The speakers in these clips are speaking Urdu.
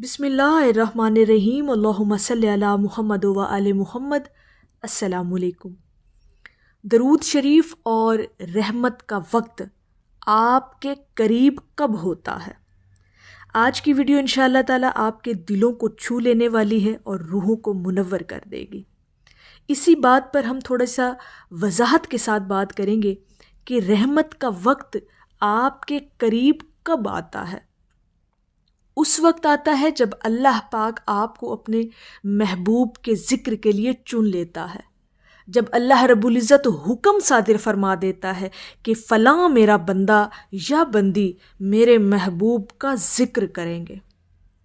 بسم اللہ الرحمن الرحیم، اللہم صلی علی محمد و آل محمد۔ السلام علیکم۔ درود شریف اور رحمت کا وقت آپ کے قریب کب ہوتا ہے؟ آج کی ویڈیو انشاءاللہ تعالی آپ کے دلوں کو چھو لینے والی ہے اور روحوں کو منور کر دے گی۔ اسی بات پر ہم تھوڑا سا وضاحت کے ساتھ بات کریں گے کہ رحمت کا وقت آپ کے قریب کب آتا ہے۔ اس وقت آتا ہے جب اللہ پاک آپ کو اپنے محبوب کے ذکر کے لیے چن لیتا ہے، جب اللہ رب العزت حکم صادر فرما دیتا ہے کہ فلاں میرا بندہ یا بندی میرے محبوب کا ذکر کریں گے۔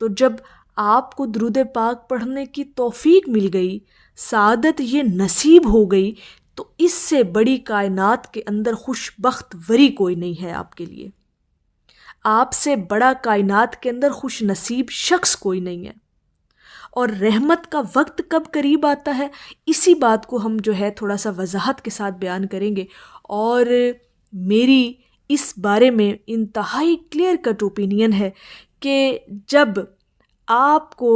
تو جب آپ کو درود پاک پڑھنے کی توفیق مل گئی، سعادت یہ نصیب ہو گئی، تو اس سے بڑی کائنات کے اندر خوش بخت وری کوئی نہیں ہے آپ کے لیے۔ آپ سے بڑا کائنات کے اندر خوش نصیب شخص کوئی نہیں ہے۔ اور رحمت کا وقت کب قریب آتا ہے، اسی بات کو ہم تھوڑا سا وضاحت کے ساتھ بیان کریں گے، اور میری اس بارے میں انتہائی کلیئر کٹ اوپینین ہے کہ جب آپ کو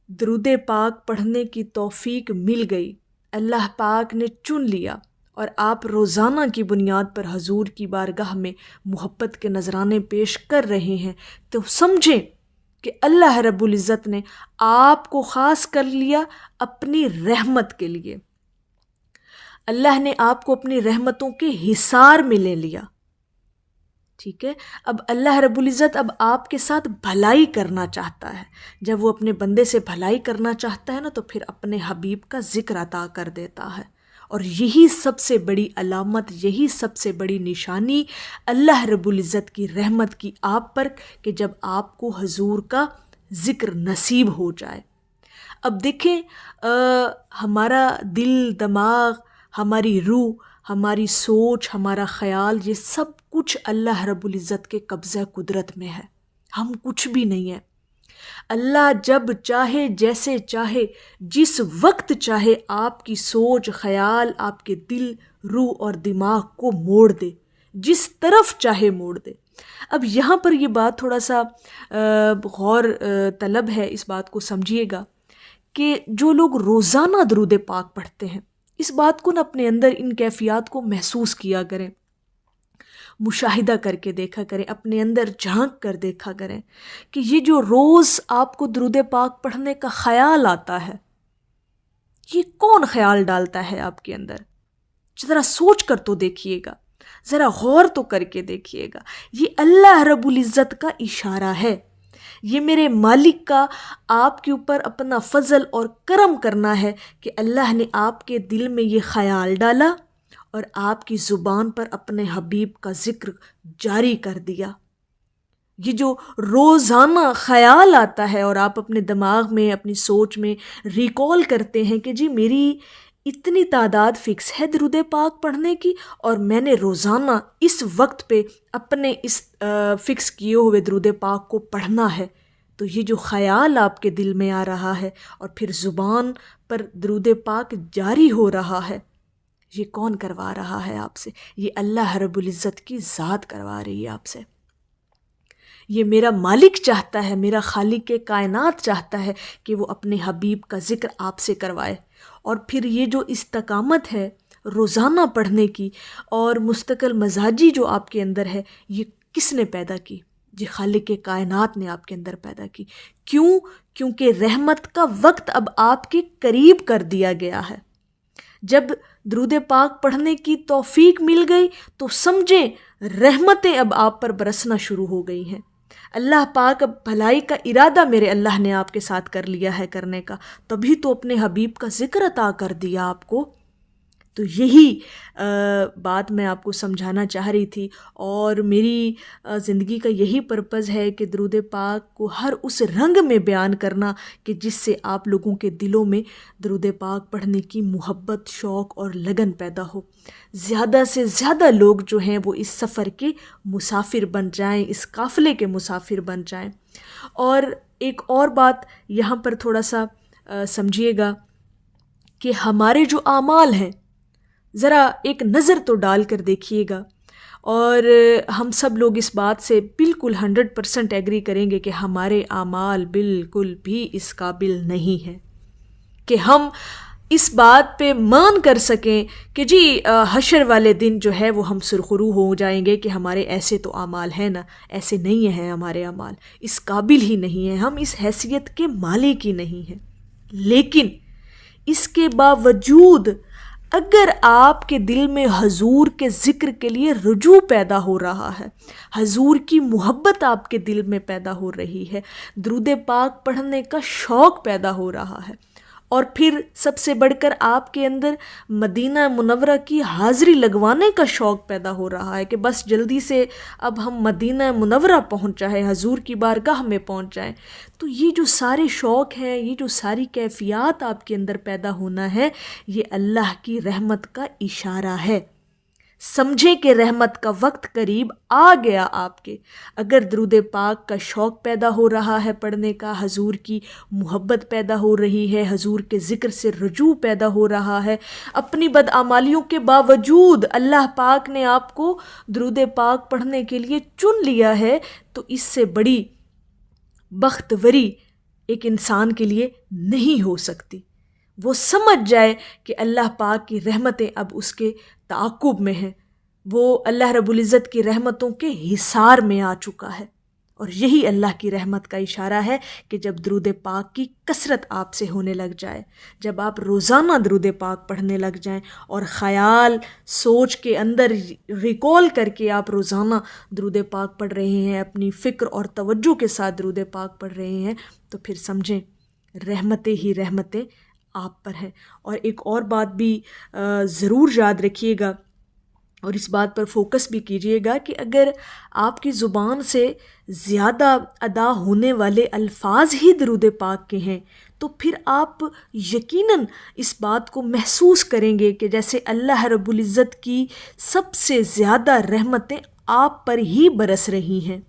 درود پاک پڑھنے کی توفیق مل گئی، اللہ پاک نے چن لیا اور آپ روزانہ کی بنیاد پر حضور کی بارگاہ میں محبت کے نذرانے پیش کر رہے ہیں، تو سمجھیں کہ اللہ رب العزت نے آپ کو خاص کر لیا اپنی رحمت کے لیے۔ اللہ نے آپ کو اپنی رحمتوں کے حصار میں لے لیا، ٹھیک ہے۔ اب اللہ رب العزت آپ کے ساتھ بھلائی کرنا چاہتا ہے۔ جب وہ اپنے بندے سے بھلائی کرنا چاہتا ہے نا، تو پھر اپنے حبیب کا ذکر عطا کر دیتا ہے۔ اور یہی سب سے بڑی علامت، یہی سب سے بڑی نشانی اللہ رب العزت کی رحمت کی آپ پر، کہ جب آپ کو حضور کا ذکر نصیب ہو جائے۔ اب دیکھیں، ہمارا دل، دماغ، ہماری روح، ہماری سوچ، ہمارا خیال، یہ سب کچھ اللہ رب العزت کے قبضہ قدرت میں ہے۔ ہم کچھ بھی نہیں ہیں۔ اللہ جب چاہے، جیسے چاہے، جس وقت چاہے آپ کی سوچ، خیال، آپ کے دل، روح اور دماغ کو موڑ دے، جس طرف چاہے موڑ دے۔ اب یہاں پر یہ بات تھوڑا سا غور طلب ہے، اس بات کو سمجھیے گا کہ جو لوگ روزانہ درود پاک پڑھتے ہیں، اس بات کو اپنے اندر ان کیفیات کو محسوس کیا کریں، مشاہدہ کر کے دیکھا کریں، اپنے اندر جھانک کر دیکھا کریں کہ یہ جو روز آپ کو درود پاک پڑھنے کا خیال آتا ہے، یہ کون خیال ڈالتا ہے آپ کے اندر؟ ذرا سوچ کر تو دیکھیے گا، ذرا غور تو کر کے دیکھیے گا۔ یہ اللہ رب العزت کا اشارہ ہے، یہ میرے مالک کا آپ کے اوپر اپنا فضل اور کرم کرنا ہے کہ اللہ نے آپ کے دل میں یہ خیال ڈالا اور آپ کی زبان پر اپنے حبیب کا ذکر جاری کر دیا۔ یہ جو روزانہ خیال آتا ہے اور آپ اپنے دماغ میں، اپنی سوچ میں ریکال کرتے ہیں کہ جی میری اتنی تعداد فکس ہے درود پاک پڑھنے کی، اور میں نے روزانہ اس وقت پہ اپنے اس فکس کیے ہوئے درود پاک کو پڑھنا ہے، تو یہ جو خیال آپ کے دل میں آ رہا ہے اور پھر زبان پر درود پاک جاری ہو رہا ہے، یہ کون کروا رہا ہے آپ سے؟ یہ اللہ رب العزت کی ذات کروا رہی ہے آپ سے۔ یہ میرا مالک چاہتا ہے، میرا خالق کائنات چاہتا ہے کہ وہ اپنے حبیب کا ذکر آپ سے کروائے۔ اور پھر یہ جو استقامت ہے روزانہ پڑھنے کی اور مستقل مزاجی جو آپ کے اندر ہے، یہ کس نے پیدا کی؟ یہ خالق کائنات نے آپ کے اندر پیدا کی۔ کیوں؟ کیونکہ رحمت کا وقت اب آپ کے قریب کر دیا گیا ہے۔ جب درود پاک پڑھنے کی توفیق مل گئی تو سمجھیں رحمتیں اب آپ پر برسنا شروع ہو گئی ہیں۔ اللہ پاک اب بھلائی کا ارادہ میرے اللہ نے آپ کے ساتھ کر لیا ہے کرنے کا، تبھی تو اپنے حبیب کا ذکر عطا کر دیا آپ کو۔ تو یہی بات میں آپ کو سمجھانا چاہ رہی تھی، اور میری زندگی کا یہی پرپز ہے کہ درود پاک کو ہر اس رنگ میں بیان کرنا کہ جس سے آپ لوگوں کے دلوں میں درود پاک پڑھنے کی محبت، شوق اور لگن پیدا ہو۔ زیادہ سے زیادہ لوگ جو ہیں وہ اس سفر کے مسافر بن جائیں، اس قافلے کے مسافر بن جائیں۔ اور ایک اور بات یہاں پر تھوڑا سا سمجھیے گا کہ ہمارے جو اعمال ہیں، ذرا ایک نظر تو ڈال کر دیکھیے گا، اور ہم سب لوگ اس بات سے بالکل 100% ایگری کریں گے کہ ہمارے اعمال بالکل بھی اس قابل نہیں ہیں کہ ہم اس بات پہ مان کر سکیں کہ جی حشر والے دن جو ہے وہ ہم سرخرو ہو جائیں گے کہ ہمارے ایسے تو اعمال ہیں نا. ایسے نہیں ہیں ہمارے اعمال، اس قابل ہی نہیں ہیں، ہم اس حیثیت کے مالک ہی نہیں ہیں. لیکن اس کے باوجود اگر آپ کے دل میں حضور کے ذکر کے لیے رجوع پیدا ہو رہا ہے، حضور کی محبت آپ کے دل میں پیدا ہو رہی ہے، درود پاک پڑھنے کا شوق پیدا ہو رہا ہے، اور پھر سب سے بڑھ کر آپ کے اندر مدینہ منورہ کی حاضری لگوانے کا شوق پیدا ہو رہا ہے کہ بس جلدی سے اب ہم مدینہ منورہ پہنچ جائیں، حضور کی بارگاہ میں پہنچ جائیں. تو یہ جو سارے شوق ہیں، یہ جو ساری کیفیات آپ کے اندر پیدا ہونا ہے، یہ اللہ کی رحمت کا اشارہ ہے. سمجھیں کہ رحمت کا وقت قریب آ گیا آپ کے. اگر درود پاک کا شوق پیدا ہو رہا ہے پڑھنے کا، حضور کی محبت پیدا ہو رہی ہے، حضور کے ذکر سے رجوع پیدا ہو رہا ہے، اپنی بدعمالیوں کے باوجود اللہ پاک نے آپ کو درود پاک پڑھنے کے لیے چن لیا ہے، تو اس سے بڑی بختوری ایک انسان کے لیے نہیں ہو سکتی. وہ سمجھ جائے کہ اللہ پاک کی رحمتیں اب اس کے تعاقب میں ہیں، وہ اللہ رب العزت کی رحمتوں کے حصار میں آ چکا ہے. اور یہی اللہ کی رحمت کا اشارہ ہے کہ جب درود پاک کی کثرت آپ سے ہونے لگ جائے، جب آپ روزانہ درود پاک پڑھنے لگ جائیں اور خیال سوچ کے اندر ریکال کر کے آپ روزانہ درود پاک پڑھ رہے ہیں، اپنی فکر اور توجہ کے ساتھ درود پاک پڑھ رہے ہیں، تو پھر سمجھیں رحمتیں ہی رحمتیں آپ پر ہیں. اور ایک اور بات بھی ضرور یاد رکھیے گا اور اس بات پر فوکس بھی کیجیے گا کہ اگر آپ کی زبان سے زیادہ ادا ہونے والے الفاظ ہی درود پاک کے ہیں، تو پھر آپ یقیناً اس بات کو محسوس کریں گے کہ جیسے اللہ رب العزت کی سب سے زیادہ رحمتیں آپ پر ہی برس رہی ہیں.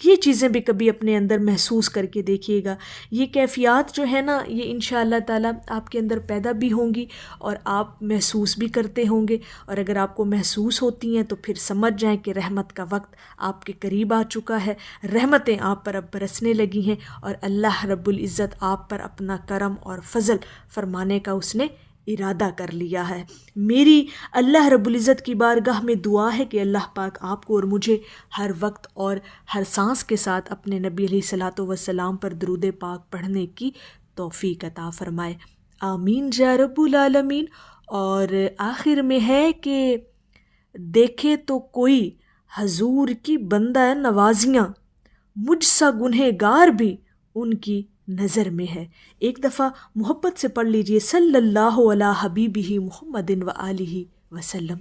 یہ چیزیں بھی کبھی اپنے اندر محسوس کر کے دیکھیے گا. یہ کیفیات جو ہے نا، یہ انشاءاللہ تعالیٰ آپ کے اندر پیدا بھی ہوں گی اور آپ محسوس بھی کرتے ہوں گے. اور اگر آپ کو محسوس ہوتی ہیں تو پھر سمجھ جائیں کہ رحمت کا وقت آپ کے قریب آ چکا ہے، رحمتیں آپ پر اب برسنے لگی ہیں اور اللہ رب العزت آپ پر اپنا کرم اور فضل فرمانے کا اس نے ارادہ کر لیا ہے. میری اللہ رب العزت کی بارگاہ میں دعا ہے کہ اللہ پاک آپ کو اور مجھے ہر وقت اور ہر سانس کے ساتھ اپنے نبی علیہ الصلاۃ والسلام پر درود پاک پڑھنے کی توفیق عطا فرمائے. آمین یا رب العالمین. اور آخر میں ہے کہ دیکھے تو کوئی حضور کی بندہ نوازیاں، مجھ سا گنہگار بھی ان کی نظر میں ہے. ایک دفعہ محبت سے پڑھ لیجئے صلی اللہ علی حبیبہ محمد و آلہ وسلم.